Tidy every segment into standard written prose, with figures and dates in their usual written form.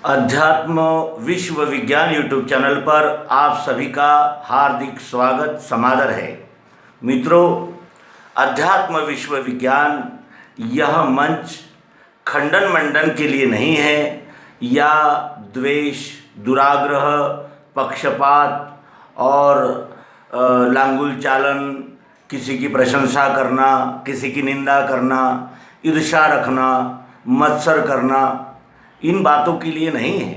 अध्यात्म विश्व विज्ञान यूट्यूब चैनल पर आप सभी का हार्दिक स्वागत समादर है। मित्रों, अध्यात्म विश्व विज्ञान यह मंच खंडन मंडन के लिए नहीं है या द्वेष, दुराग्रह, पक्षपात और लांगुल चालन, किसी की प्रशंसा करना, किसी की निंदा करना, ईर्ष्या रखना, मत्सर करना, इन बातों के लिए नहीं है।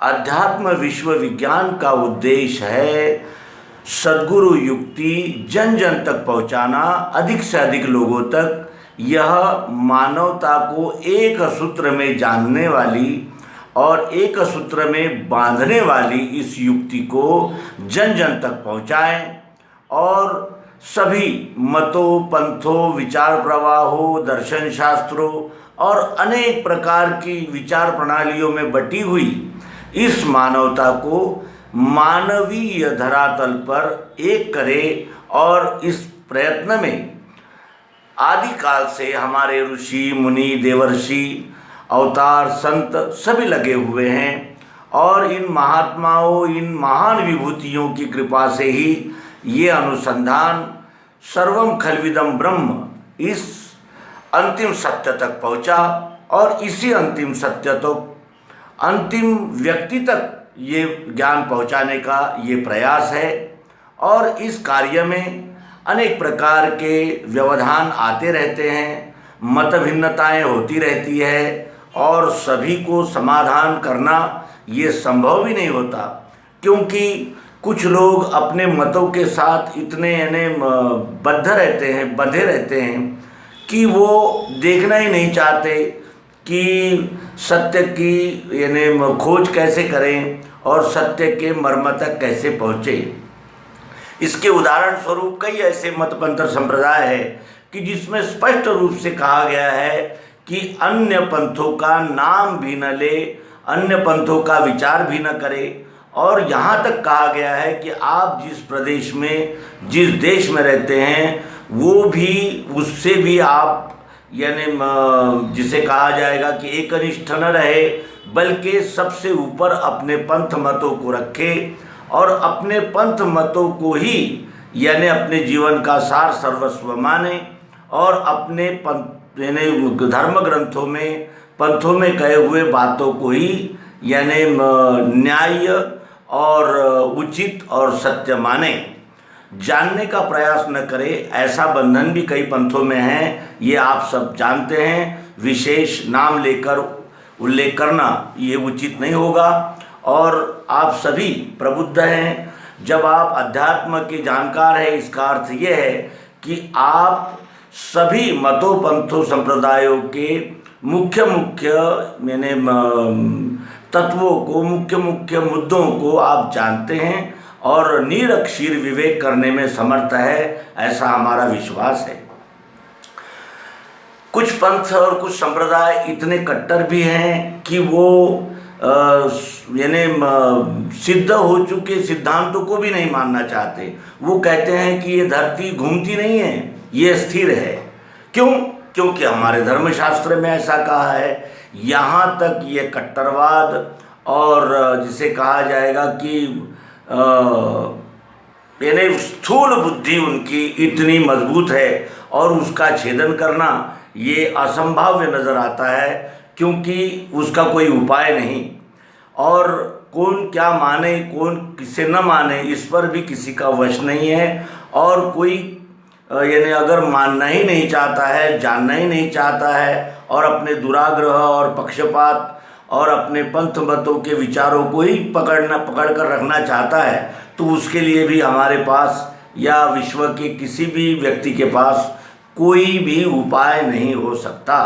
अध्यात्म विश्व विज्ञान का उद्देश्य है सद्गुरु युक्ति जन जन तक पहुंचाना, अधिक से अधिक लोगों तक यह मानवता को एक सूत्र में जानने वाली और एक सूत्र में बांधने वाली इस युक्ति को जन जन तक पहुंचाएं और सभी मतों, पंथों, विचार प्रवाहों, दर्शन शास्त्रों और अनेक प्रकार की विचार प्रणालियों में बटी हुई इस मानवता को मानवीय धरातल पर एक करे। और इस प्रयत्न में आदिकाल से हमारे ऋषि, मुनि, देवर्षि, अवतार, संत सभी लगे हुए हैं और इन महात्माओं, इन महान विभूतियों की कृपा से ही ये अनुसंधान सर्वम खल्विदम ब्रह्म इस अंतिम सत्य तक पहुंचा और इसी अंतिम सत्य तो अंतिम व्यक्ति तक ये ज्ञान पहुंचाने का ये प्रयास है। और इस कार्य में अनेक प्रकार के व्यवधान आते रहते हैं, मत भिन्नताएं होती रहती है और सभी को समाधान करना ये संभव भी नहीं होता, क्योंकि कुछ लोग अपने मतों के साथ इतने बंधे रहते हैं कि वो देखना ही नहीं चाहते कि सत्य की खोज कैसे करें और सत्य के मर्म तक कैसे पहुँचे। इसके उदाहरण स्वरूप कई ऐसे मतपंथ संप्रदाय है कि जिसमें स्पष्ट रूप से कहा गया है कि अन्य पंथों का नाम भी न ले, अन्य पंथों का विचार भी न करे, और यहाँ तक कहा गया है कि आप जिस प्रदेश में, जिस देश में रहते हैं वो भी, उससे भी आप जिसे कहा जाएगा कि एकनिष्ठ न रहे, बल्कि सबसे ऊपर अपने पंथ मतों को रखे और अपने पंथ मतों को ही अपने जीवन का सार सर्वस्व माने और अपने धर्म ग्रंथों में, पंथों में कहे हुए बातों को ही न्याय और उचित और सत्य माने, जानने का प्रयास न करे। ऐसा बंधन भी कई पंथों में है, ये आप सब जानते हैं। विशेष नाम लेकर उल्लेख करना ये उचित नहीं होगा और आप सभी प्रबुद्ध हैं। जब आप अध्यात्म के जानकार हैं, इसका अर्थ ये है कि आप सभी मतों, पंथों, संप्रदायों के मुख्य तत्वों को, मुख्य मुद्दों को आप जानते हैं और निरक्षीर विवेक करने में समर्थ है, ऐसा हमारा विश्वास है। कुछ पंथ और कुछ संप्रदाय इतने कट्टर भी हैं कि वो सिद्ध हो चुके सिद्धांतों को भी नहीं मानना चाहते। वो कहते हैं कि ये धरती घूमती नहीं है, ये स्थिर है। क्यों? क्योंकि हमारे धर्मशास्त्र में ऐसा कहा है। यहाँ तक ये कट्टरवाद और जिसे कहा जाएगा कि स्थूल बुद्धि उनकी इतनी मजबूत है और उसका छेदन करना ये असंभाव्य नज़र आता है, क्योंकि उसका कोई उपाय नहीं। और कौन क्या माने, कौन किसे न माने, इस पर भी किसी का वश नहीं है। और कोई अगर मानना ही नहीं चाहता है, जानना ही नहीं चाहता है और अपने दुराग्रह और पक्षपात और अपने पंथ मतों के विचारों को ही पकड़ कर रखना चाहता है, तो उसके लिए भी हमारे पास या विश्व के किसी भी व्यक्ति के पास कोई भी उपाय नहीं हो सकता।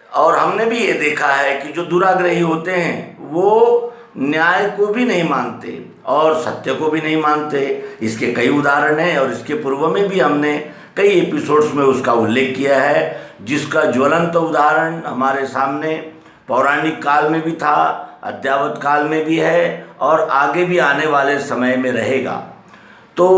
और हमने भी ये देखा है कि जो दुराग्रही होते हैं वो न्याय को भी नहीं मानते और सत्य को भी नहीं मानते। इसके कई उदाहरण हैं और इसके पूर्व में भी हमने कई एपिसोड्स में उसका उल्लेख किया है, जिसका ज्वलंत उदाहरण हमारे सामने पौराणिक काल में भी था, अद्यावत काल में भी है और आगे भी आने वाले समय में रहेगा। तो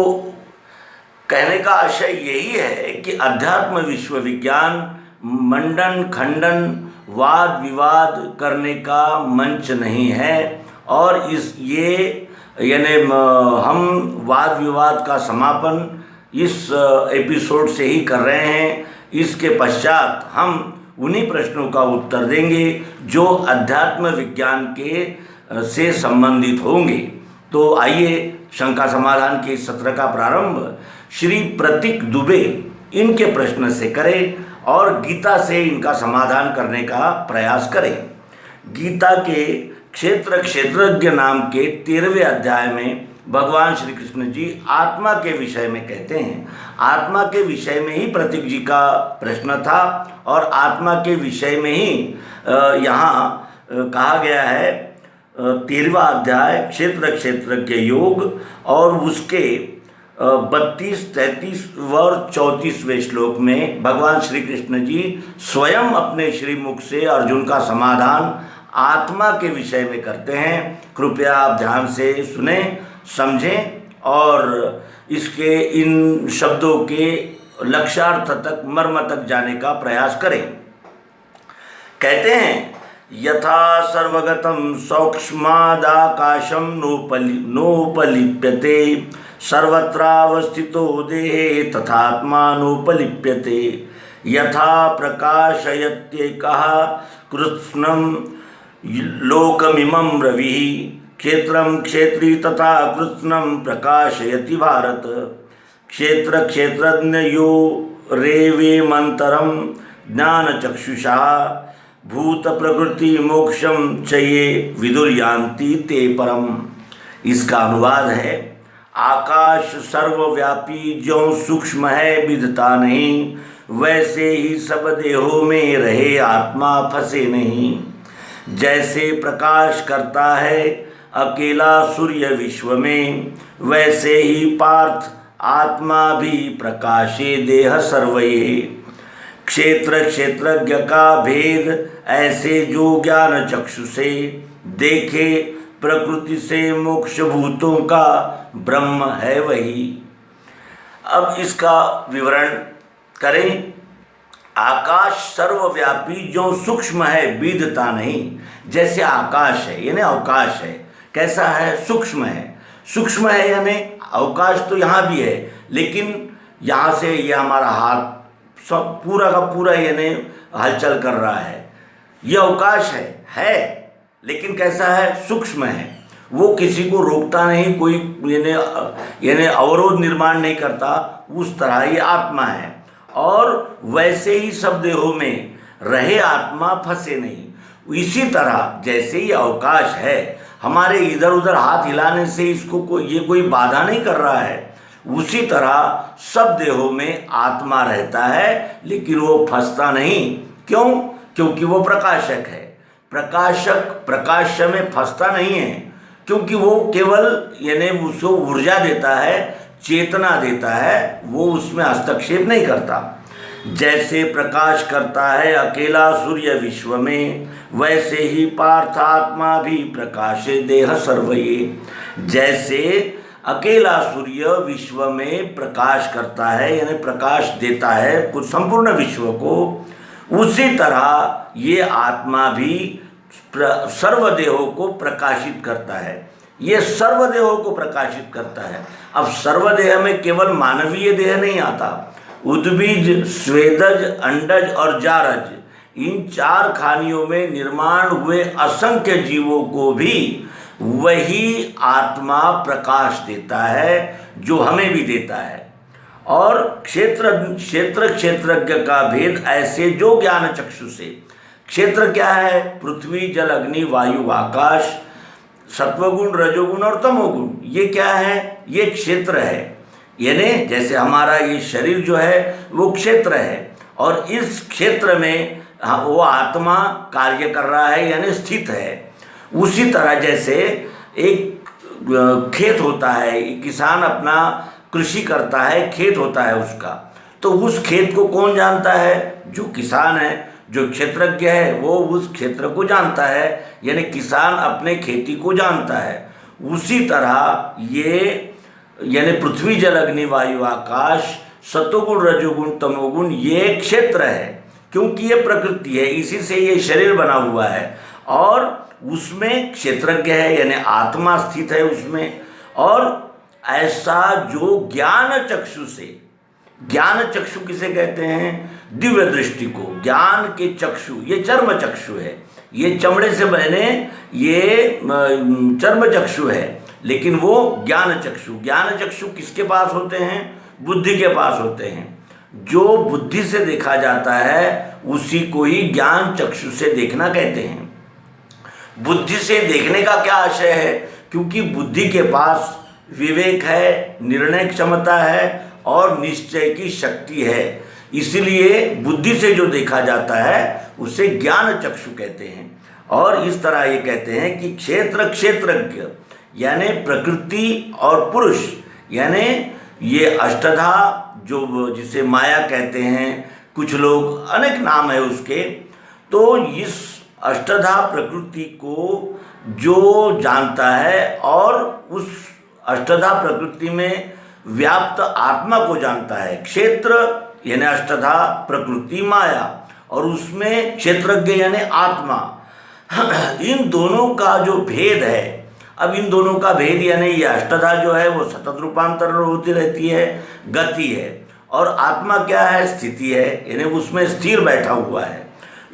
कहने का आशय यही है कि अध्यात्म विश्व विज्ञान मंडन, खंडन वाद विवाद करने का मंच नहीं है। और हम वाद विवाद का समापन इस एपिसोड से ही कर रहे हैं। इसके पश्चात हम उन्हीं प्रश्नों का उत्तर देंगे जो अध्यात्म विज्ञान के से संबंधित होंगे। तो आइए शंका समाधान के इस सत्र का प्रारंभ श्री प्रतीक दुबे इनके प्रश्न से करें और गीता से इनका समाधान करने का प्रयास करें। गीता के क्षेत्र क्षेत्रज्ञ नाम के 13वें अध्याय में भगवान श्री कृष्ण जी आत्मा के विषय में कहते हैं। आत्मा के विषय में ही प्रतीक जी का प्रश्न था और आत्मा के विषय में ही यहाँ कहा गया है 13वां अध्याय क्षेत्र क्षेत्रज्ञ योग और उसके 32, 33 और 34वें श्लोक में भगवान श्री कृष्ण जी स्वयं अपने श्रीमुख से अर्जुन का समाधान आत्मा के विषय में करते हैं। कृपया आप ध्यान से सुने, समझें और इसके इन शब्दों के लक्ष्यार्थ तक, मर्म तक जाने का प्रयास करें। कहते हैं यथा सर्वगतं सौक्ष्मादाकाशं नोपलिप्यते सर्वत्रावस्थितो देहे तथात्मानोपलिप्यते यथा प्रकाशयत्येकः कृत्स्नं लोकमिमं रविः क्षेत्रं क्षेत्री तथा कृत्स्नं प्रकाशयति भारत। क्षेत्र क्षेत्रज्ञयो रेवेमन्तरं ज्ञानचक्षुषा भूत प्रकृति मोक्षम च ये विदुर्यान्ति ते परम। इसका अनुवाद है आकाश सर्वव्यापी ज्यों सूक्ष्म है विदता नहीं, वैसे ही सब देहों में रहे आत्मा फंसे नहीं। जैसे प्रकाश करता है अकेला सूर्य विश्व में, वैसे ही पार्थ आत्मा भी प्रकाशे देह सर्वये। क्षेत्र क्षेत्रज्ञ का भेद ऐसे जो ज्ञान चक्षु से देखे, प्रकृति से मोक्ष भूतों का ब्रह्म है वही। अब इसका विवरण करें। आकाश सर्वव्यापी जो सूक्ष्म है विदता नहीं। जैसे आकाश है यानी अवकाश है, कैसा है? सूक्ष्म है। सूक्ष्म है यानी अवकाश तो यहाँ भी है, लेकिन यहाँ से ये हमारा हाथ सब पूरा का पूरा यानी हलचल कर रहा है। ये अवकाश है लेकिन कैसा है? सूक्ष्म है। वो किसी को रोकता नहीं, कोई यानी अवरोध निर्माण नहीं करता, उस तरह ये आत्मा है। और वैसे ही सब देहों में रहे आत्मा फंसे नहीं। इसी तरह जैसे ये अवकाश है, हमारे इधर उधर हाथ हिलाने से इसको ये कोई बाधा नहीं कर रहा है, उसी तरह सब देहों में आत्मा रहता है लेकिन वो फंसता नहीं। क्यों? क्योंकि वो प्रकाशक है। प्रकाशक प्रकाश में फंसता नहीं है, क्योंकि वो केवल यानी उसको ऊर्जा देता है, चेतना देता है, वो उसमें हस्तक्षेप नहीं करता। जैसे प्रकाश करता है अकेला सूर्य विश्व में, वैसे ही पार्थ आत्मा भी प्रकाशे देह सर्वये। जैसे अकेला सूर्य विश्व में प्रकाश करता है यानी प्रकाश देता है कुछ संपूर्ण विश्व को, उसी तरह ये आत्मा भी सर्वदेहों को प्रकाशित करता है। ये सर्वदेहों को प्रकाशित करता है। अब सर्वदेह में केवल मानवीय देह नहीं आता, उद्बीज, स्वेदज, अंडज और जारज, इन 4 खानियों में निर्माण हुए असंख्य जीवों को भी वही आत्मा प्रकाश देता है जो हमें भी देता है। और क्षेत्र क्षेत्रज्ञ का भेद ऐसे जो ज्ञान चक्षु से। क्षेत्र क्या है? पृथ्वी, जल, अग्नि, वायु, आकाश, सत्वगुण, रजोगुण और तमोगुण। ये क्या है? ये क्षेत्र है। यानी जैसे हमारा ये शरीर जो है वो क्षेत्र है और इस क्षेत्र में वो आत्मा कार्य कर रहा है यानी स्थित है। उसी तरह जैसे एक खेत होता है, किसान अपना कृषि करता है, खेत होता है उसका, तो उस खेत को कौन जानता है? जो किसान है, जो क्षेत्रज्ञ है वो उस क्षेत्र को जानता है, यानी किसान अपने खेती को जानता है। उसी तरह ये यानी पृथ्वी, जल, अग्नि, वायु, आकाश, सतोगुण, रजोगुण, तमोगुण ये क्षेत्र है। क्योंकि ये प्रकृति है, इसी से ये शरीर बना हुआ है और उसमें क्षेत्रज्ञ है यानी आत्मा स्थित है उसमें। और ऐसा जो ज्ञान चक्षु से, ज्ञान चक्षु किसे कहते हैं? दिव्य दृष्टि को, ज्ञान के चक्षु, ये चर्म चक्षु है, ये चमड़े से बने ये चर्म चक्षु है, लेकिन वो ज्ञान चक्षु। ज्ञान चक्षु किसके पास होते हैं? बुद्धि के पास होते हैं। जो बुद्धि से देखा जाता है उसी को ही ज्ञान चक्षु से देखना कहते हैं। बुद्धि से देखने का क्या आशय है? क्योंकि बुद्धि के पास विवेक है, निर्णय क्षमता है और निश्चय की शक्ति है, इसलिए बुद्धि से जो देखा जाता है उसे ज्ञान चक्षु कहते हैं। और इस तरह ये कहते हैं कि क्षेत्र क्षेत्रज्ञ यानी प्रकृति और पुरुष, यानी ये अष्टधा जो जिसे माया कहते हैं, कुछ लोग अनेक नाम है उसके, तो इस अष्टधा प्रकृति को जो जानता है और उस अष्टधा प्रकृति में व्याप्त आत्मा को जानता है। क्षेत्र यानी अष्टधा, प्रकृति माया, और उसमें क्षेत्रज्ञ यानी आत्मा। इन दोनों का जो भेद है, अब इन दोनों का भेद यानी ये अष्टधा जो है वो सतत रूपांतर होती रहती है, गति है, और आत्मा क्या है? स्थिति है, यानी उसमें स्थिर बैठा हुआ है।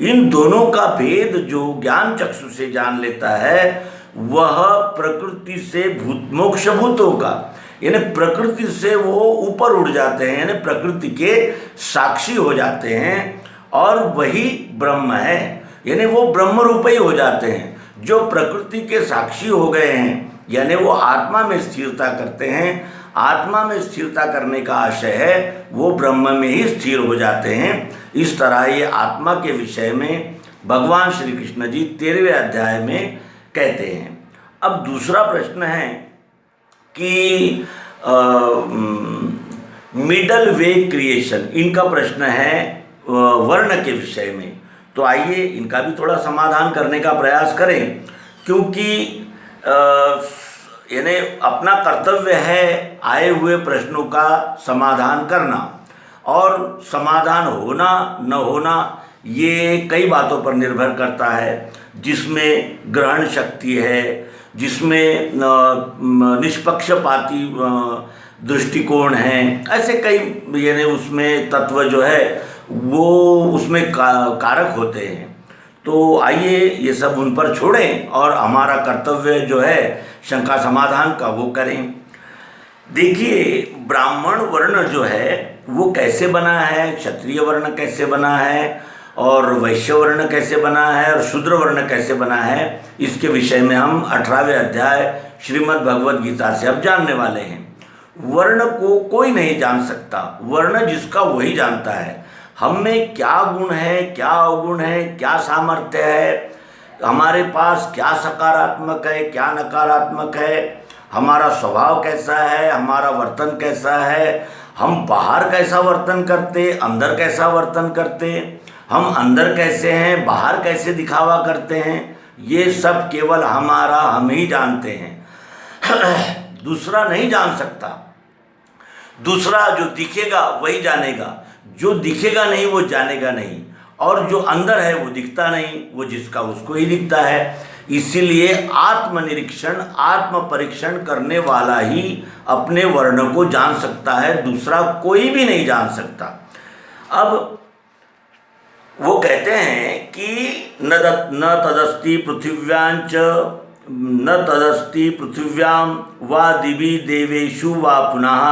इन दोनों का भेद जो ज्ञान चक्षु से जान लेता है वह प्रकृति से मोक्ष भूतों का, यानी प्रकृति से वो ऊपर उड़ जाते हैं, यानी प्रकृति के साक्षी हो जाते हैं और वही ब्रह्म है, यानी वो ब्रह्म रूप ही हो जाते हैं। जो प्रकृति के साक्षी हो गए हैं यानी वो आत्मा में स्थिरता करते हैं, आत्मा में स्थिरता करने का आशय है वो ब्रह्म में ही स्थिर हो जाते हैं। इस तरह ये आत्मा के विषय में भगवान श्री कृष्ण जी 13वें अध्याय में कहते हैं। अब दूसरा प्रश्न है कि मिडल वे क्रिएशन, इनका प्रश्न है वर्ण के विषय में। तो आइए इनका भी थोड़ा समाधान करने का प्रयास करें, क्योंकि यानी अपना कर्तव्य है आए हुए प्रश्नों का समाधान करना, और समाधान होना न होना ये कई बातों पर निर्भर करता है, जिसमें ग्रहण शक्ति है, जिसमें निष्पक्षपाती दृष्टिकोण है, ऐसे कई यानी उसमें तत्व जो है वो उसमें कारक होते हैं। तो आइए ये सब उन पर छोड़ें और हमारा कर्तव्य जो है शंका समाधान का वो करें। देखिए, ब्राह्मण वर्ण जो है वो कैसे बना है, क्षत्रिय वर्ण कैसे बना है, और वैश्य वर्ण कैसे बना है, और शूद्र वर्ण कैसे बना है, इसके विषय में हम 18वें अध्याय श्रीमद् भगवद गीता से अब जानने वाले हैं। वर्ण को कोई नहीं जान सकता, वर्ण जिसका वही जानता है। हम में क्या गुण है, क्या अवगुण है, क्या सामर्थ्य है, हमारे पास क्या सकारात्मक है, क्या नकारात्मक है, हमारा स्वभाव कैसा है, हमारा वर्तन कैसा है, हम बाहर कैसा वर्तन करते, अंदर कैसा वर्तन करते, हम अंदर कैसे हैं, बाहर कैसे दिखावा करते हैं, ये सब केवल हम ही जानते हैं। दूसरा नहीं जान सकता। दूसरा जो दिखेगा वही जानेगा, जो दिखेगा नहीं वो जानेगा नहीं, और जो अंदर है वो दिखता नहीं, वो जिसका उसको ही दिखता है। इसीलिए आत्मनिरीक्षण, आत्म परीक्षण करने वाला ही अपने वर्ण को जान सकता है, दूसरा कोई भी नहीं जान सकता। अब वो कहते हैं कि न तदस्ति पृथिव्यांच न तदस्ति पृथिव्यां वा दिवि देवेषु वा पुनः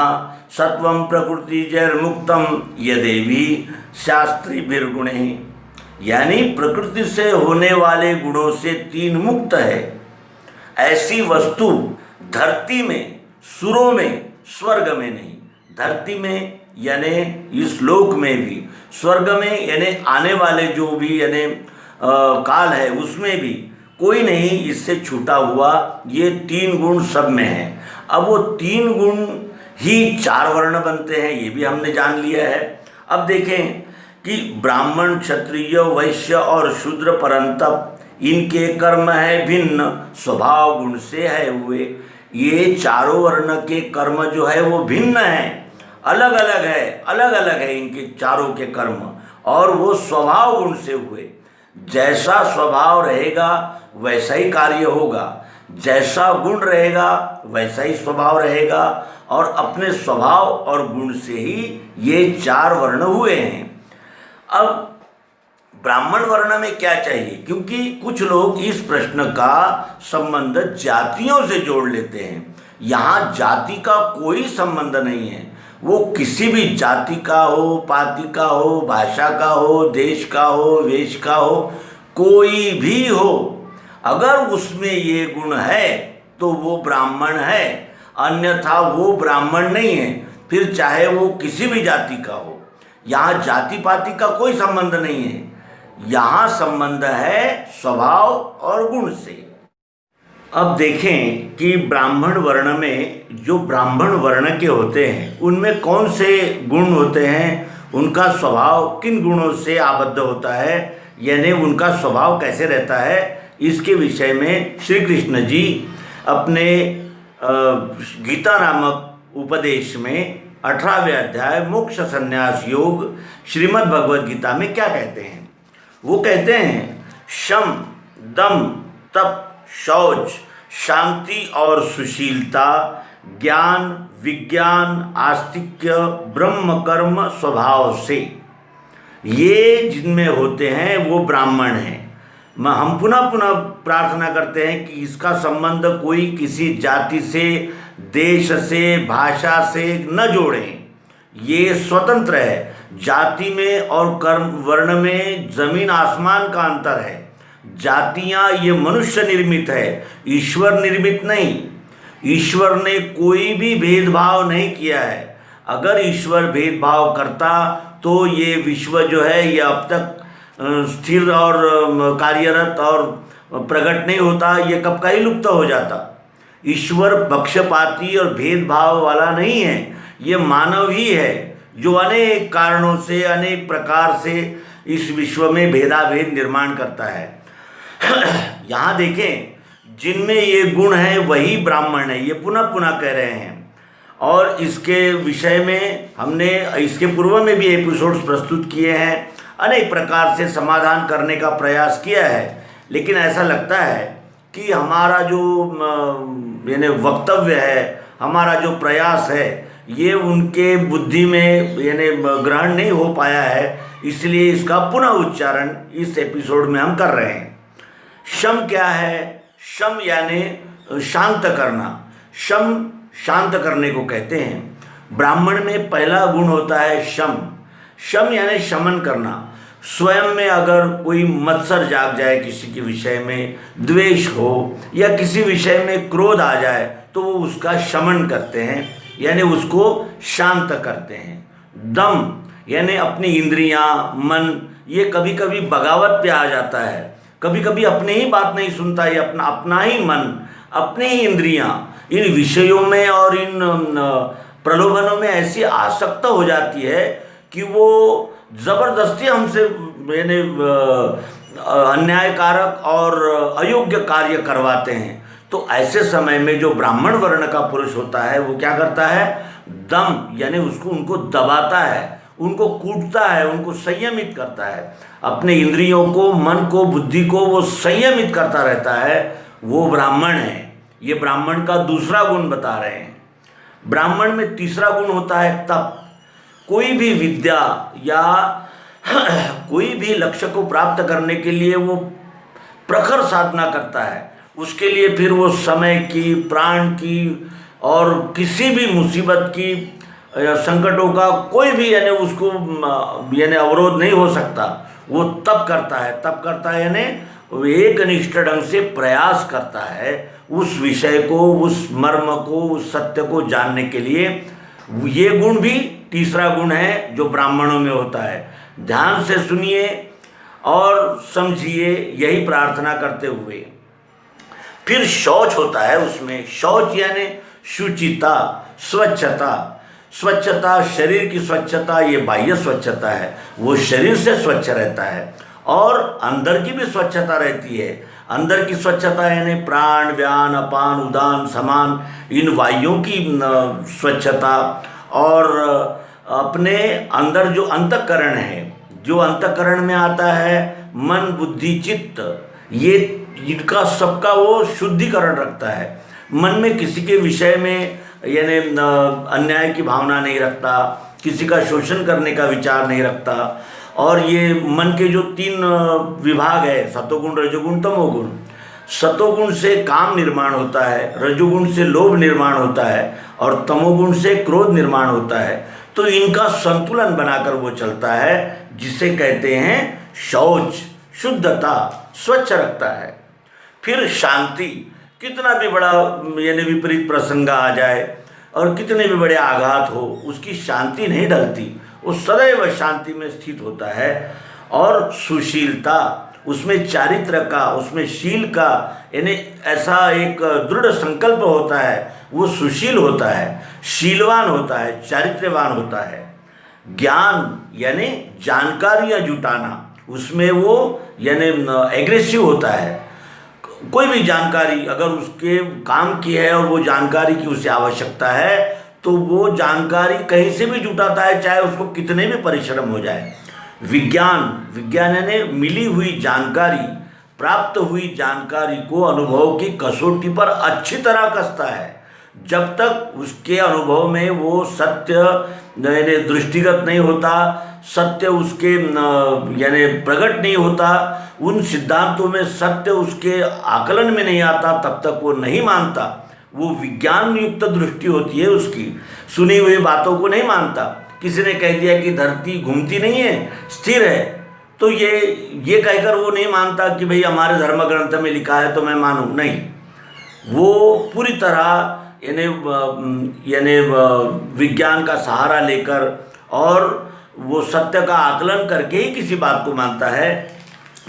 सत्वं प्रकृति जैर्मुक्तम यदेवी शास्त्रीभिर्गुणे, यानी प्रकृति से होने वाले गुणों से 3 मुक्त है ऐसी वस्तु धरती में, सुरों में, स्वर्ग में नहीं। धरती में यानी इस लोक में भी, स्वर्ग में यानी आने वाले जो भी यानी काल है उसमें भी कोई नहीं इससे छूटा हुआ। ये 3 गुण सब में है। अब वो 3 गुण ही 4 वर्ण बनते हैं, ये भी हमने जान लिया है। अब देखें कि ब्राह्मण, क्षत्रिय, वैश्य और शूद्र परंतप इनके कर्म है भिन्न, स्वभाव गुण से है हुए। ये चारों वर्ण के कर्म जो है वो भिन्न है, अलग अलग है, अलग अलग है इनके चारों के कर्म। और वो स्वभाव गुण से हुए। जैसा स्वभाव रहेगा वैसा ही कार्य होगा, जैसा गुण रहेगा वैसा ही स्वभाव रहेगा, और अपने स्वभाव और गुण से ही ये 4 वर्ण हुए हैं। अब ब्राह्मण वर्ण में क्या चाहिए, क्योंकि कुछ लोग इस प्रश्न का संबंध जातियों से जोड़ लेते हैं। यहाँ जाति का कोई संबंध नहीं है। वो किसी भी जाति का हो, पाति का हो, भाषा का हो, देश का हो, वेश का हो, कोई भी हो, अगर उसमें ये गुण है तो वो ब्राह्मण है, अन्यथा वो ब्राह्मण नहीं है, फिर चाहे वो किसी भी जाति का हो। यहाँ जाति पाति का कोई संबंध नहीं है, यहाँ संबंध है स्वभाव और गुण से। अब देखें कि ब्राह्मण वर्ण में जो ब्राह्मण वर्ण के होते हैं उनमें कौन से गुण होते हैं, उनका स्वभाव किन गुणों से आबद्ध होता है, यानी उनका स्वभाव कैसे रहता है, इसके विषय में श्री कृष्ण जी अपने गीता नामक उपदेश में 18वें अध्याय मोक्ष संन्यास योग श्रीमद् भगवद गीता में क्या कहते हैं। वो कहते हैं, शम दम तप शौच शांति और सुशीलता, ज्ञान विज्ञान आस्तिक्य ब्रह्म कर्म स्वभाव से, ये जिनमें होते हैं वो ब्राह्मण हैं। हम पुनः पुनः प्रार्थना करते हैं कि इसका संबंध कोई किसी जाति से, देश से, भाषा से न जोड़ें। ये स्वतंत्र है। जाति में और कर्म वर्ण में जमीन आसमान का अंतर है। जातियाँ ये मनुष्य निर्मित है, ईश्वर निर्मित नहीं। ईश्वर ने कोई भी भेदभाव नहीं किया है। अगर ईश्वर भेदभाव करता तो ये विश्व जो है ये अब तक स्थिर और कार्यरत और प्रकट नहीं होता, ये कब का ही लुप्त हो जाता। ईश्वर पक्षपाती और भेदभाव वाला नहीं है, ये मानव ही है जो अनेक कारणों से, अनेक प्रकार से इस विश्व में भेदाभेद निर्माण करता है। यहाँ देखें, जिनमें ये गुण हैं वही ब्राह्मण है, ये पुनः पुनः कह रहे हैं। और इसके विषय में हमने इसके पूर्व में भी एपिसोड्स प्रस्तुत किए हैं, अनेक प्रकार से समाधान करने का प्रयास किया है, लेकिन ऐसा लगता है कि हमारा जो यानी वक्तव्य है, हमारा जो प्रयास है, ये उनके बुद्धि में यानी ग्रहण नहीं हो पाया है, इसलिए इसका पुनः उच्चारण इस एपिसोड में हम कर रहे हैं। शम क्या है? शम यानी शांत करना। शम शांत करने को कहते हैं। ब्राह्मण में पहला गुण होता है शम। शम यानी शमन करना। स्वयं में अगर कोई मत्सर जाग जाए, किसी के विषय में द्वेष हो या किसी विषय में क्रोध आ जाए, तो वो उसका शमन करते हैं, यानी उसको शांत करते हैं। दम यानी अपनी इंद्रियां, मन, ये कभी कभी बगावत पे आ जाता है, कभी कभी अपने ही बात नहीं सुनता, ये अपना ही मन, अपने ही इंद्रियां इन विषयों में और इन प्रलोभनों में ऐसी आसक्त हो जाती है कि वो ज़बरदस्ती हमसे यानी अन्यायकारक और अयोग्य कार्य करवाते हैं। तो ऐसे समय में जो ब्राह्मण वर्ण का पुरुष होता है वो क्या करता है? दम यानी उनको दबाता है, उनको कूटता है, उनको संयमित करता है, अपने इंद्रियों को, मन को, बुद्धि को वो संयमित करता रहता है, वो ब्राह्मण है। ये ब्राह्मण का दूसरा गुण बता रहे हैं। ब्राह्मण में तीसरा गुण होता है तप। कोई भी विद्या या कोई भी लक्ष्य को प्राप्त करने के लिए वो प्रखर साधना करता है। उसके लिए फिर वो समय की, प्राण की और किसी भी मुसीबत की, संकटों का कोई भी यानी उसको यानी अवरोध नहीं हो सकता। वो तप करता है। तप करता है यानी एक निष्ठ ढंग से प्रयास करता है उस विषय को, उस मर्म को, उस सत्य को जानने के लिए। ये गुण भी तीसरा गुण है जो ब्राह्मणों में होता है। ध्यान से सुनिए और समझिए, यही प्रार्थना करते हुए। फिर शौच होता है उसमें। शौच यानी शुचिता, स्वच्छता। स्वच्छता, शरीर की स्वच्छता, ये बाह्य स्वच्छता है, वो शरीर से स्वच्छ रहता है, और अंदर की भी स्वच्छता रहती है। अंदर की स्वच्छता यानी प्राण, व्यान, अपान, उदान, समान, इन वायुओं की स्वच्छता, और अपने अंदर जो अंतःकरण है, जो अंतःकरण में आता है, मन बुद्धि चित्त, ये इनका सबका वो शुद्धिकरण रखता है। मन में किसी के विषय में यानी अन्याय की भावना नहीं रखता, किसी का शोषण करने का विचार नहीं रखता। और ये मन के जो 3 विभाग है, सतोगुण रजोगुण तमोगुण, सतोगुण से काम निर्माण होता है, रजोगुण से लोभ निर्माण होता है और तमोगुण से क्रोध निर्माण होता है। तो इनका संतुलन बनाकर वो चलता है, जिसे कहते हैं शौच, शुद्धता, स्वच्छ रखता है। फिर शांति, कितना भी बड़ा यानी विपरीत प्रसंग आ जाए और कितने भी बड़े आघात हो, उसकी शांति नहीं ढलती, वो सदैव शांति में स्थित होता है। और सुशीलता, उसमें चारित्र का, उसमें शील का यानी ऐसा एक दृढ़ संकल्प होता है, वो सुशील होता है, शीलवान होता है, चारित्र्यवान होता है। ज्ञान यानी जानकारियाँ जुटाना, उसमें वो यानी एग्रेसिव होता है। कोई भी जानकारी अगर उसके काम की है और वो जानकारी की उसे आवश्यकता है, तो वो जानकारी कहीं से भी जुटाता है, चाहे उसको कितने भी परिश्रम हो जाए। विज्ञान यानी मिली हुई जानकारी, प्राप्त हुई जानकारी को अनुभव की कसौटी पर अच्छी तरह कसता है। जब तक उसके अनुभव में वो सत्य यानी दृष्टिगत नहीं होता, सत्य उसके यानी प्रकट नहीं होता, उन सिद्धांतों में सत्य उसके आकलन में नहीं आता, तब तक वो नहीं मानता। वो विज्ञान युक्त दृष्टि होती है उसकी, सुनी हुई बातों को नहीं मानता। किसी ने कह दिया कि धरती घूमती नहीं है, स्थिर है, तो ये कहकर वो नहीं मानता कि भाई हमारे धर्म ग्रंथ में लिखा है तो मैं मानूं, नहीं। वो पूरी तरह यानी विज्ञान का सहारा लेकर और वो सत्य का आकलन करके ही किसी बात को मानता है,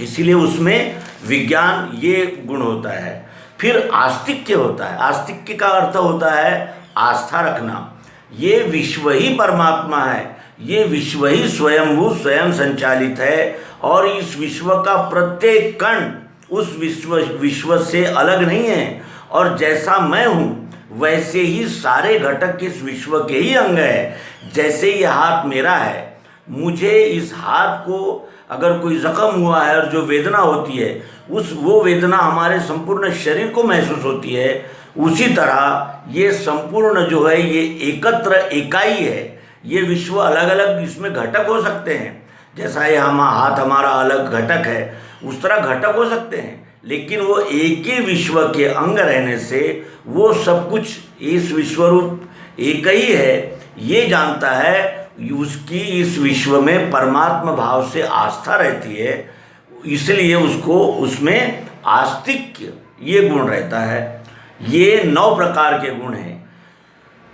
इसीलिए उसमें विज्ञान ये गुण होता है। फिर आस्तिक्य होता है। आस्तिक्य का अर्थ होता है आस्था रखना। ये विश्व ही परमात्मा है, ये विश्व ही स्वयंभू स्वयं संचालित है और इस विश्व का प्रत्येक कण उस विश्व से अलग नहीं है। और जैसा मैं हूँ वैसे ही सारे घटक इस विश्व के ही अंग है। जैसे ये हाथ मेरा है, मुझे इस हाथ को अगर कोई जख्म हुआ है और जो वेदना होती है, वो वेदना हमारे संपूर्ण शरीर को महसूस होती है। उसी तरह ये संपूर्ण जो है ये एकत्र इकाई है। ये विश्व अलग अलग इसमें घटक हो सकते हैं, जैसा ये हाथ हमारा अलग घटक है, उस तरह घटक हो सकते हैं, लेकिन वो एक ही विश्व के अंग रहने से वो सब कुछ इस विश्वरूप एक ही है, ये जानता है। उसकी इस विश्व में परमात्मा भाव से आस्था रहती है, इसलिए उसको उसमें आस्तिक्य ये गुण रहता है। ये 9 प्रकार के गुण हैं।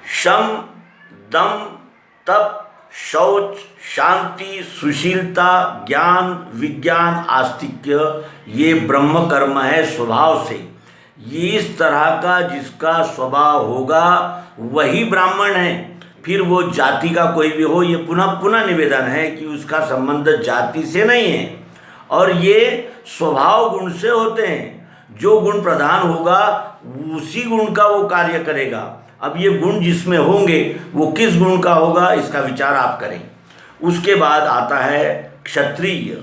शम, दम, तप, शौच, शांति, सुशीलता, ज्ञान, विज्ञान, आस्तिक्य, ये ब्रह्म कर्म है स्वभाव से। ये इस तरह का जिसका स्वभाव होगा वही ब्राह्मण है। फिर वो जाति का कोई भी हो, ये पुनः निवेदन है कि उसका संबंध जाति से नहीं है और ये स्वभाव गुण से होते हैं। जो गुण प्रधान होगा उसी गुण का वो कार्य करेगा। अब ये गुण जिसमें होंगे वो किस गुण का होगा, इसका विचार आप करें। उसके बाद आता है क्षत्रिय।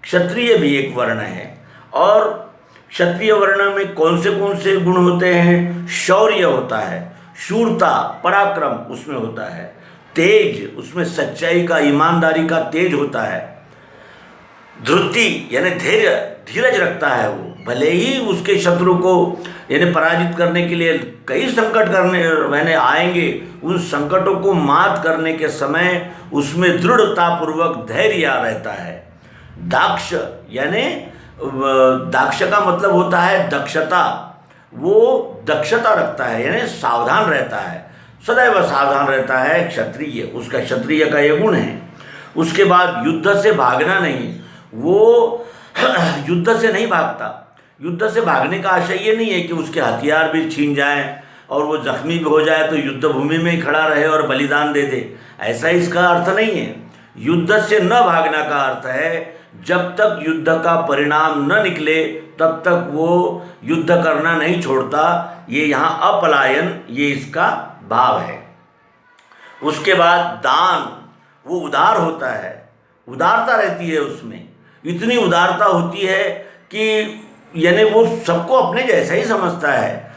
क्षत्रिय भी एक वर्ण है और क्षत्रिय वर्ण में कौन से गुण होते हैं? शौर्य होता है, शूरता, पराक्रम उसमें होता है, तेज, उसमें सच्चाई का, ईमानदारी का तेज होता है, धृति यानी धीरज रखता है वो, भले ही उसके शत्रु को यानी पराजित करने के लिए कई संकट मैंने आएंगे, उन संकटों को मात करने के समय उसमें दृढ़ता पूर्वक धैर्य रहता है। दाक्ष यानी दाक्ष का मतलब होता है दक्षता, वो दक्षता रखता है यानी सावधान रहता है, सदैव सावधान रहता है क्षत्रिय, उसका क्षत्रिय का ये गुण है। उसके बाद युद्ध से भागना नहीं, वो युद्ध से नहीं भागता। युद्ध से भागने का आशय ये नहीं है कि उसके हथियार भी छीन जाएं और वो जख्मी भी हो जाए तो युद्ध भूमि में ही खड़ा रहे और बलिदान दे दे, ऐसा इसका अर्थ नहीं है। युद्ध से न भागना का अर्थ है जब तक युद्ध का परिणाम न निकले तब तक वो युद्ध करना नहीं छोड़ता। ये यहाँ अपलायन, ये इसका भाव है। उसके बाद दान, वो उदार होता है, उदारता रहती है उसमें, इतनी उदारता होती है कि यानी वो सबको अपने जैसा ही समझता है,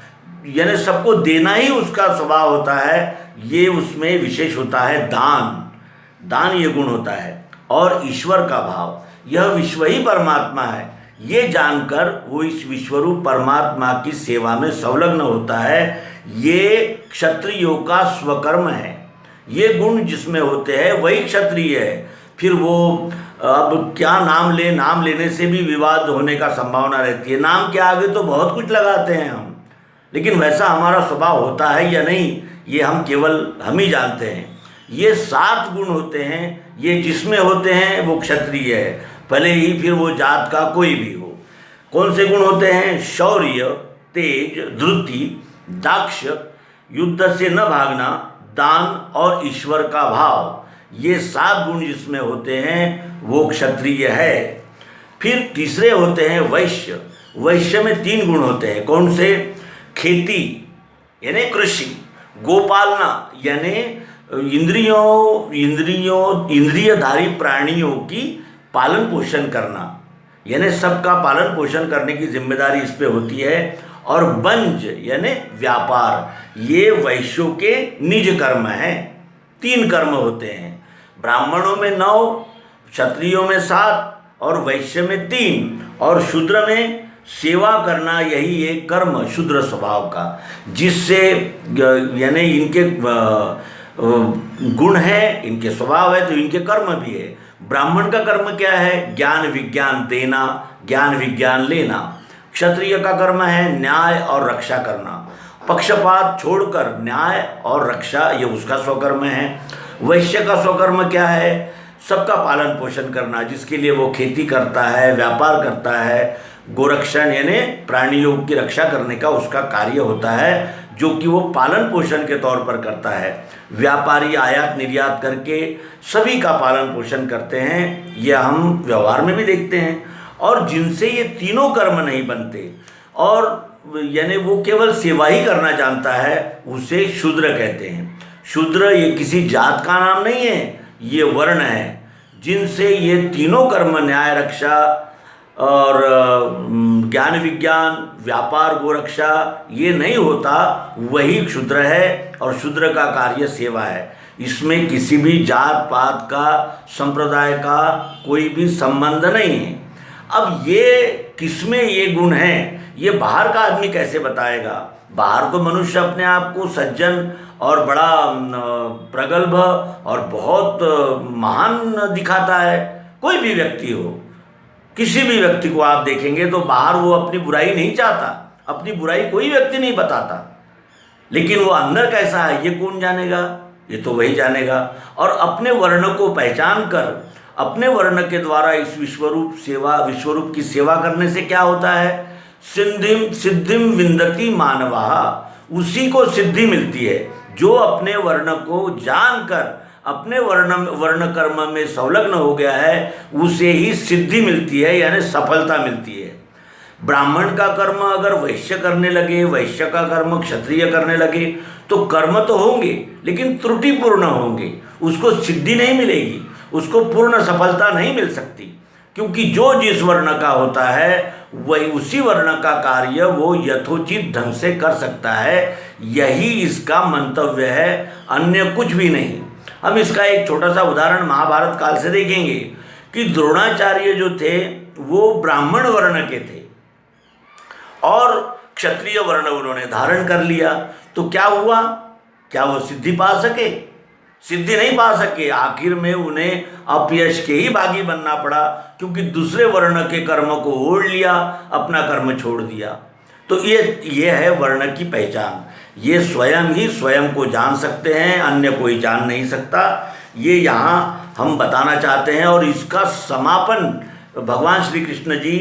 यानी सबको देना ही उसका स्वभाव होता है। ये उसमें विशेष होता है दान ये गुण होता है। और ईश्वर का भाव, यह विश्व ही परमात्मा है, ये जानकर वो इस विश्वरूप परमात्मा की सेवा में संलग्न होता है। ये क्षत्रियों का स्वकर्म है। ये गुण जिसमें होते हैं वही क्षत्रिय है। फिर वो अब क्या नाम लेने से भी विवाद होने का संभावना रहती है। नाम के आगे तो बहुत कुछ लगाते हैं हम, लेकिन वैसा हमारा स्वभाव होता है या नहीं, ये हम ही जानते हैं। ये 7 गुण होते हैं, ये जिसमें होते हैं वो क्षत्रिय है, भले ही फिर वो जात का कोई भी हो। कौन से गुण होते हैं? शौर्य, तेज, धृति, दाक्ष, युद्ध से न भागना, दान और ईश्वर का भाव, ये 7 गुण जिसमें होते हैं वो क्षत्रिय है। फिर तीसरे होते हैं वैश्य। वैश्य में 3 गुण होते हैं। कौन से? खेती यानी कृषि, गोपालना यानी इंद्रियधारी प्राणियों की पालन पोषण करना, यानी सबका पालन पोषण करने की जिम्मेदारी इस पे होती है। और बंज यानी व्यापार, ये वैश्यों के निज कर्म हैं। 3 कर्म होते हैं, ब्राह्मणों में 9, क्षत्रियों में 7 और वैश्य में 3 और शूद्र में सेवा करना, यही एक कर्म शूद्र स्वभाव का, जिससे यानी इनके गुण है, इनके स्वभाव है तो इनके कर्म भी है। ब्राह्मण का कर्म क्या है? ज्ञान विज्ञान देना, ज्ञान विज्ञान लेना। क्षत्रिय का कर्म है न्याय और रक्षा करना, पक्षपात छोड़कर न्याय और रक्षा, ये उसका स्वकर्म है। वैश्य का स्वकर्म क्या है? सबका पालन पोषण करना, जिसके लिए वो खेती करता है, व्यापार करता है। गोरक्षण यानी प्राणियों की रक्षा करने का उसका कार्य होता है, जो कि वो पालन पोषण के तौर पर करता है। व्यापारी आयात निर्यात करके सभी का पालन पोषण करते हैं, यह हम व्यवहार में भी देखते हैं। और जिनसे ये तीनों कर्म नहीं बनते और यानी वो केवल सेवा ही करना जानता है, उसे शूद्र कहते हैं। शूद्र ये किसी जात का नाम नहीं है, ये वर्ण है। जिनसे ये तीनों कर्म न्याय रक्षा और ज्ञान विज्ञान व्यापार गोरक्षा ये नहीं होता, वही क्षुद्र है। और शूद्र का कार्य सेवा है, इसमें किसी भी जात पात का संप्रदाय का कोई भी संबंध नहीं है। अब ये किसमें ये गुण हैं, ये बाहर का आदमी कैसे बताएगा? बाहर तो मनुष्य अपने आप को सज्जन और बड़ा प्रगल्भ और बहुत महान दिखाता है। कोई भी व्यक्ति हो, किसी भी व्यक्ति को आप देखेंगे तो बाहर वो अपनी बुराई नहीं चाहता, अपनी बुराई कोई व्यक्ति नहीं बताता, लेकिन वो अंदर कैसा है ये कौन जानेगा? ये तो वही जानेगा। और अपने वर्ण को पहचान कर अपने वर्ण के द्वारा इस विश्वरूप की सेवा करने से क्या होता है? सिद्धिम विंदति मानवः, उसी को सिद्धि मिलती है जो अपने वर्ण को जानकर अपने वर्ण कर्म में संलग्न हो गया है, उसे ही सिद्धि मिलती है, यानी सफलता मिलती है। ब्राह्मण का कर्म अगर वैश्य करने लगे, वैश्य का कर्म क्षत्रिय करने लगे, तो कर्म तो होंगे लेकिन त्रुटिपूर्ण होंगे, उसको सिद्धि नहीं मिलेगी, उसको पूर्ण सफलता नहीं मिल सकती। क्योंकि जो जिस वर्ण का होता है वही उसी वर्ण का कार्य वो यथोचित ढंग से कर सकता है, यही इसका मंतव्य है, अन्य कुछ भी नहीं। हम इसका एक छोटा सा उदाहरण महाभारत काल से देखेंगे कि द्रोणाचार्य जो थे वो ब्राह्मण वर्ण के थे और क्षत्रिय वर्ण उन्होंने धारण कर लिया, तो क्या हुआ? क्या वो सिद्धि पा सके? सिद्धि नहीं पा सके। आखिर में उन्हें अपयश के ही भागी बनना पड़ा, क्योंकि दूसरे वर्ण के कर्म को ओढ़ लिया, अपना कर्म छोड़ दिया। तो ये है वर्ण की पहचान। ये स्वयं ही स्वयं को जान सकते हैं, अन्य कोई जान नहीं सकता। ये यहाँ हम बताना चाहते हैं। और इसका समापन भगवान श्री कृष्ण जी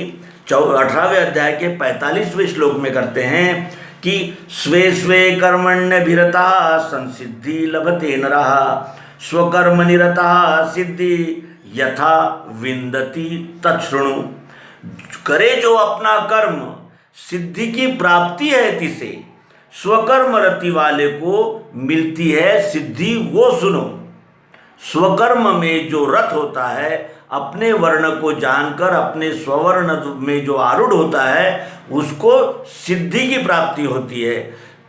18वें अध्याय के 45वें श्लोक में करते हैं कि स्वे स्वे कर्मण्यभिरता संसिद्धि लभते नरः स्वकर्म निरता सिद्धि यथा विंदति तच्छृणु। करे जो अपना कर्म, सिद्धि की प्राप्ति है तिसे, स्वकर्म रति वाले को मिलती है सिद्धि, वो सुनो। स्वकर्म में जो रत होता है अपने वर्ण को जानकर अपने स्ववर्ण में जो आरूढ़ होता है उसको सिद्धि की प्राप्ति होती है।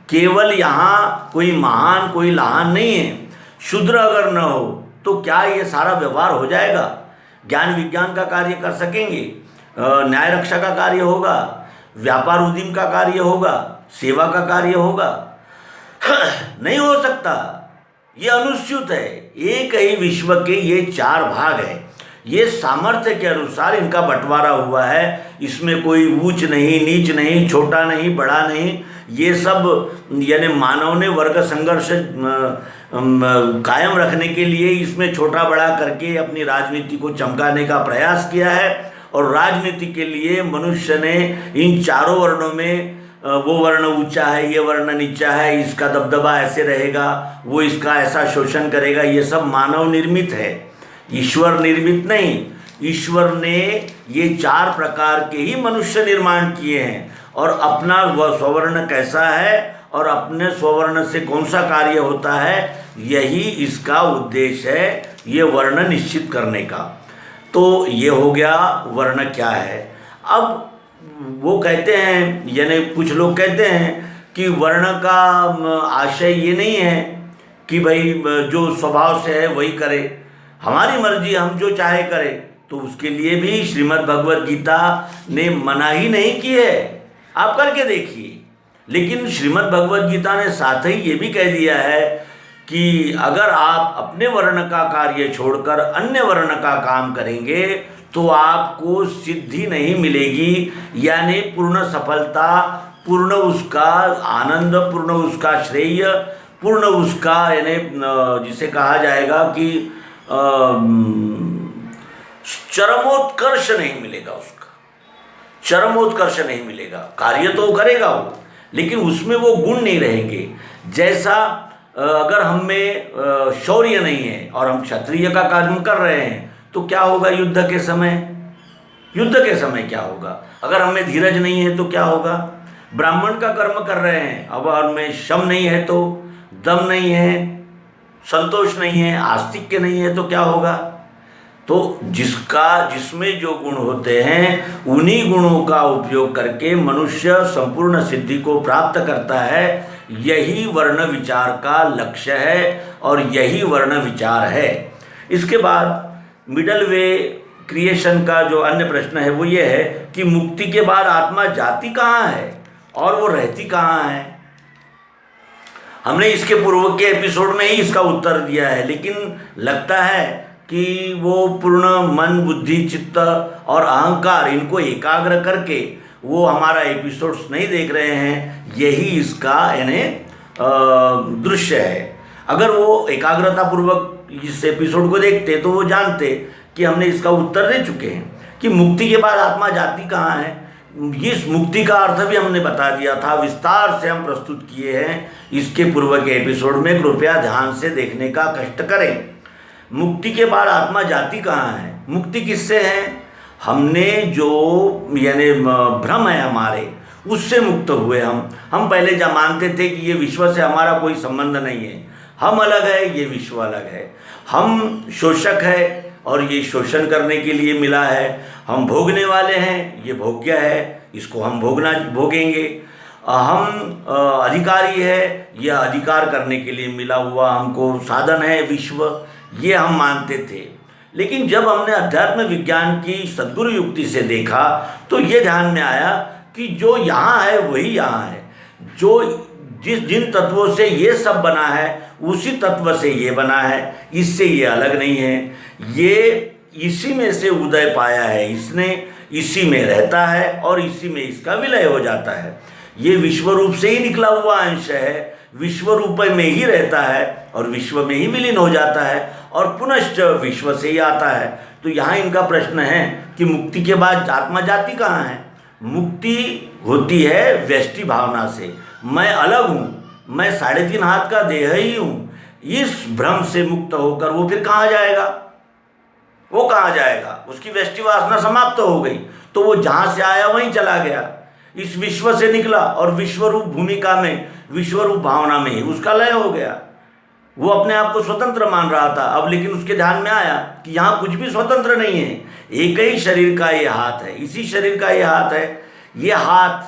केवल यहाँ कोई महान कोई लहान नहीं है। शूद्र अगर न हो तो क्या ये सारा व्यवहार हो जाएगा? ज्ञान विज्ञान का कार्य कर सकेंगे, न्याय रक्षा का कार्य होगा, व्यापार उद्यम का कार्य होगा, सेवा का कार्य होगा? नहीं हो सकता। ये अनुस्यूत है। एक ही विश्व के ये 4 भाग है। ये सामर्थ्य के अनुसार इनका बंटवारा हुआ है। इसमें कोई ऊंच नहीं, नीच नहीं, छोटा नहीं, बड़ा नहीं। ये सब यानी मानव ने वर्ग संघर्ष कायम रखने के लिए इसमें छोटा बड़ा करके अपनी राजनीति को चमकाने का प्रयास किया है। और राजनीति के लिए मनुष्य ने इन 4 वर्णों में वो वर्ण ऊंचा है, ये वर्ण नीचा है, इसका दबदबा ऐसे रहेगा, वो इसका ऐसा शोषण करेगा, ये सब मानव निर्मित है, ईश्वर निर्मित नहीं। ईश्वर ने ये 4 प्रकार के ही मनुष्य निर्माण किए हैं और अपना वह स्ववर्ण कैसा है और अपने स्ववर्ण से कौन सा कार्य होता है, यही इसका उद्देश्य है, ये वर्ण निश्चित करने का। तो ये हो गया वर्ण क्या है। अब वो कहते हैं, यानी कुछ लोग कहते हैं कि वर्ण का आशय ये नहीं है कि भाई जो स्वभाव से है वही करे, हमारी मर्जी, हम जो चाहे करें। तो उसके लिए भी श्रीमद् भगवद गीता ने मना ही नहीं की है, आप करके देखिए। लेकिन श्रीमद् भगवद गीता ने साथ ही ये भी कह दिया है कि अगर आप अपने वर्ण का कार्य छोड़कर अन्य वर्ण का काम करेंगे तो आपको सिद्धि नहीं मिलेगी, यानी पूर्ण सफलता, पूर्ण उसका आनंद, पूर्ण उसका श्रेय, पूर्ण उसका यानी जिसे कहा जाएगा कि चरमोत्कर्ष नहीं मिलेगा, उसका चरमोत्कर्ष नहीं मिलेगा। कार्य तो करेगा वो, लेकिन उसमें वो गुण नहीं रहेंगे। जैसा अगर हम में शौर्य नहीं है और हम क्षत्रिय का कर्म कर रहे हैं तो क्या होगा युद्ध के समय? युद्ध के समय क्या होगा? अगर हमें धीरज नहीं है तो क्या होगा? ब्राह्मण का कर्म कर रहे हैं, अब हमें शम नहीं है तो, दम नहीं है, संतोष नहीं है, आस्तिक्य नहीं है तो क्या होगा? तो जिसमें जो गुण होते हैं उन्हीं गुणों का उपयोग करके मनुष्य संपूर्ण सिद्धि को प्राप्त करता है। यही वर्ण विचार का लक्ष्य है और यही वर्ण विचार है। इसके बाद मिडल वे क्रिएशन का जो अन्य प्रश्न है वो ये है कि मुक्ति के बाद आत्मा जाती कहाँ है और वो रहती कहाँ है? हमने इसके पूर्व के एपिसोड में ही इसका उत्तर दिया है, लेकिन लगता है कि वो पूर्ण मन, बुद्धि, चित्त और अहंकार इनको एकाग्र करके वो हमारा एपिसोड्स नहीं देख रहे हैं। यही इसका यानी दृश्य है। अगर वो एकाग्रता पूर्वक इस एपिसोड को देखते तो वो जानते कि हमने इसका उत्तर दे चुके हैं कि मुक्ति के बाद आत्मा जाती कहाँ है। इस मुक्ति का अर्थ भी हमने बता दिया था, विस्तार से हम प्रस्तुत किए हैं इसके पूर्व के एपिसोड में, कृपया ध्यान से देखने का कष्ट करें। मुक्ति के बाद आत्मा जाती कहाँ है? मुक्ति किससे है? हमने जो यानी भ्रम है हमारे, उससे मुक्त हुए हम पहले जब मानते थे कि ये विश्व से हमारा कोई संबंध नहीं है, हम अलग है, ये विश्व अलग है, हम शोषक है और ये शोषण करने के लिए मिला है, हम भोगने वाले हैं, ये भोग्य है, इसको हम भोगेंगे, हम अधिकारी है, यह अधिकार करने के लिए मिला हुआ हमको साधन है विश्व, ये हम मानते थे। लेकिन जब हमने अध्यात्म विज्ञान की सद्गुरु युक्ति से देखा तो ये ध्यान में आया कि जो यहाँ है वही यहाँ है, जो जिन तत्वों से ये सब बना है उसी तत्व से ये बना है, इससे ये अलग नहीं है। ये इसी में से उदय पाया है, इसने इसी में रहता है और इसी में इसका विलय हो जाता है। ये विश्व रूप से ही निकला हुआ अंश है, विश्व रूप में ही रहता है और विश्व में ही विलीन हो जाता है और पुनश्च विश्व से ही आता है। तो यहाँ इनका प्रश्न है कि मुक्ति के बाद आत्मा जाती कहाँ है? मुक्ति होती है व्यष्टि भावना से, मैं अलग हूँ, मैं 3.5 हाथ का देह ही हूँ। इस भ्रम से मुक्त होकर वो फिर कहाँ जाएगा? वो कहाँ जाएगा? उसकी व्यष्टि वासना समाप्त हो गई, तो वो जहाँ से आया वहीं चला गया, इस विश्व से निकला और विश्वरूप भूमिका में, विश्वरूप भावना में ही उसका लय हो गया। वो अपने आप को स्वतंत्र मान रहा था। अब लेकिन उसके ध्यान में आया कि यहाँ कुछ भी स्वतंत्र नहीं है, एक ही शरीर का ये हाथ है, इसी शरीर का ये हाथ है। ये हाथ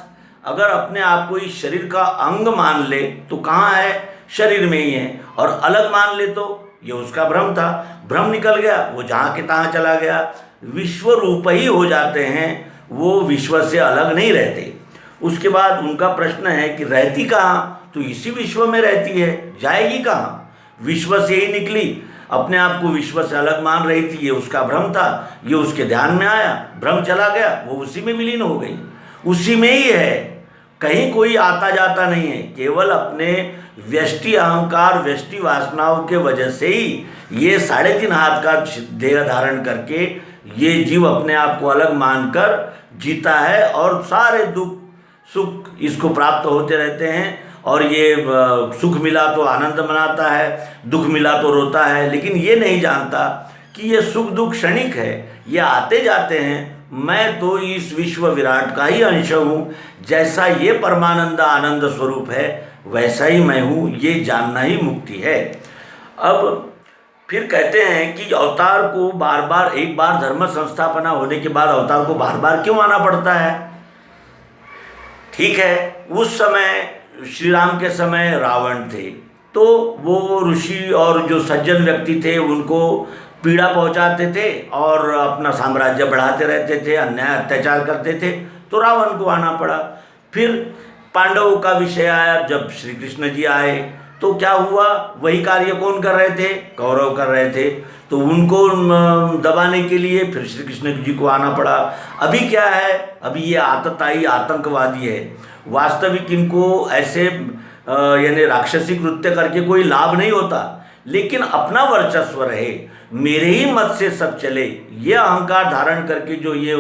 अगर अपने आप को इस शरीर का अंग मान ले तो कहाँ है? शरीर में ही है। और अलग मान ले तो ये उसका भ्रम था, भ्रम निकल गया, वो जहाँ के तहाँ चला गया। विश्व रूप ही हो जाते हैं, वो विश्व से अलग नहीं रहते। उसके बाद उनका प्रश्न है कि रहती कहाँ? तो इसी विश्व में रहती है, जाएगी कहाँ? विश्व से ही निकली, अपने आप को विश्व से अलग मान रही थी, ये उसका भ्रम था। ये उसके ध्यान में आया, भ्रम चला गया, वो उसी में विलीन हो गई, उसी में ही है, कहीं कोई आता जाता नहीं है। केवल अपने व्यष्टि अहंकार, व्यष्टि वासनाओं के वजह से ही ये 3.5 हाथ का देह धारण करके ये जीव अपने आप को अलग मानकर जीता है और सारे दुख सुख इसको प्राप्त होते रहते हैं। और ये सुख मिला तो आनंद मनाता है, दुख मिला तो रोता है, लेकिन ये नहीं जानता कि ये सुख दुख क्षणिक है, ये आते जाते हैं। मैं तो इस विश्व विराट का ही अंश हूँ, जैसा ये परमानंद आनंद स्वरूप है वैसा ही मैं हूँ, ये जानना ही मुक्ति है। अब फिर कहते हैं कि अवतार को बार बार, एक बार धर्म संस्थापना होने के बाद अवतार को बार बार क्यों आना पड़ता है? ठीक है, उस समय श्री राम के समय रावण थे, तो वो ऋषि और जो सज्जन व्यक्ति थे उनको पीड़ा पहुंचाते थे और अपना साम्राज्य बढ़ाते रहते थे, अन्याय अत्याचार करते थे, तो रावण को आना पड़ा। फिर पांडवों का विषय आया, जब श्री कृष्ण जी आए तो क्या हुआ? वही कार्य कौन कर रहे थे? कौरव कर रहे थे, तो उनको दबाने के लिए फिर श्री कृष्ण जी को आना पड़ा। अभी क्या है? अभी ये आतताई आतंकवादी है। वास्तविक इनको ऐसे यानी राक्षसी कृत्य करके कोई लाभ नहीं होता, लेकिन अपना वर्चस्व रहे, मेरे ही मत से सब चले, ये अहंकार धारण करके जो ये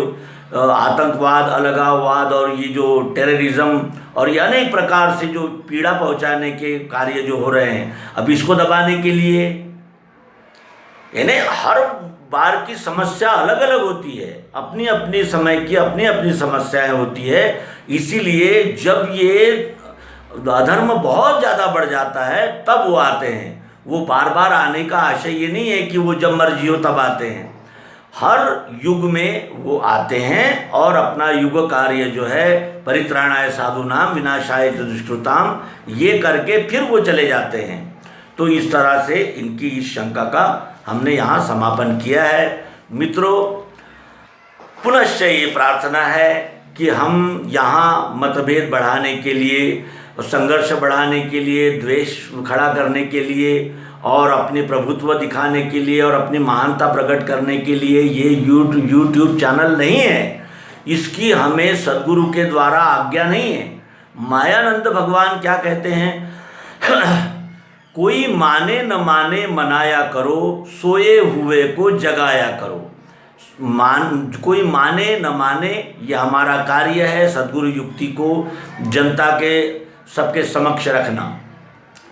आतंकवाद, अलगाववाद और ये जो टेररिज्म और ये अनेक प्रकार से जो पीड़ा पहुंचाने के कार्य जो हो रहे हैं, अब इसको दबाने के लिए यानी हर बार की समस्या अलग अलग होती है, अपनी अपनी समय की अपनी अपनी समस्याएं होती है। इसीलिए जब ये अधर्म बहुत ज़्यादा बढ़ जाता है तब वो आते हैं। वो बार बार आने का आशय ये नहीं है कि वो जब मर्जी हो तब आते हैं, हर युग में वो आते हैं और अपना युग कार्य जो है परित्राणाय साधूनाम विनाशाय च दुष्कृताम, ये करके फिर वो चले जाते हैं। तो इस तरह से इनकी इस शंका का हमने यहाँ समापन किया है। मित्रों, पुनश्च ये प्रार्थना है कि हम यहाँ मतभेद बढ़ाने के लिए, संघर्ष बढ़ाने के लिए, द्वेष खड़ा करने के लिए और अपनी प्रभुत्व दिखाने के लिए और अपनी महानता प्रकट करने के लिए ये यूट्यूब चैनल नहीं है। इसकी हमें सद्गुरु के द्वारा आज्ञा नहीं है। मायानंद भगवान क्या कहते हैं? कोई माने न माने मनाया करो, सोए हुए को जगाया करो। कोई माने न माने, यह हमारा कार्य है, सद्गुरु युक्ति को जनता के सबके समक्ष रखना।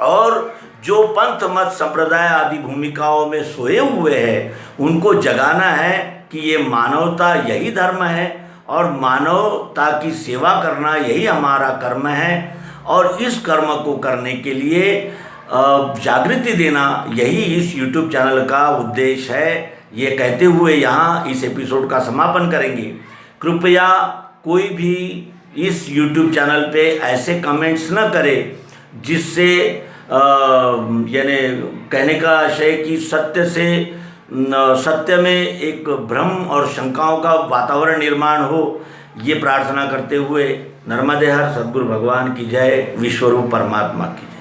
और जो पंथ मत संप्रदाय आदि भूमिकाओं में सोए हुए हैं उनको जगाना है कि ये मानवता यही धर्म है और मानवता की सेवा करना यही हमारा कर्म है। और इस कर्म को करने के लिए जागृति देना यही इस YouTube चैनल का उद्देश्य है। ये कहते हुए यहाँ इस एपिसोड का समापन करेंगे। कृपया कोई भी इस YouTube चैनल पे ऐसे कमेंट्स न करे जिससे यानी कहने का आशय कि सत्य में एक भ्रम और शंकाओं का वातावरण निर्माण हो। ये प्रार्थना करते हुए नर्मदे हर सद्गुरु भगवान की जय, विश्वरूप परमात्मा की जय।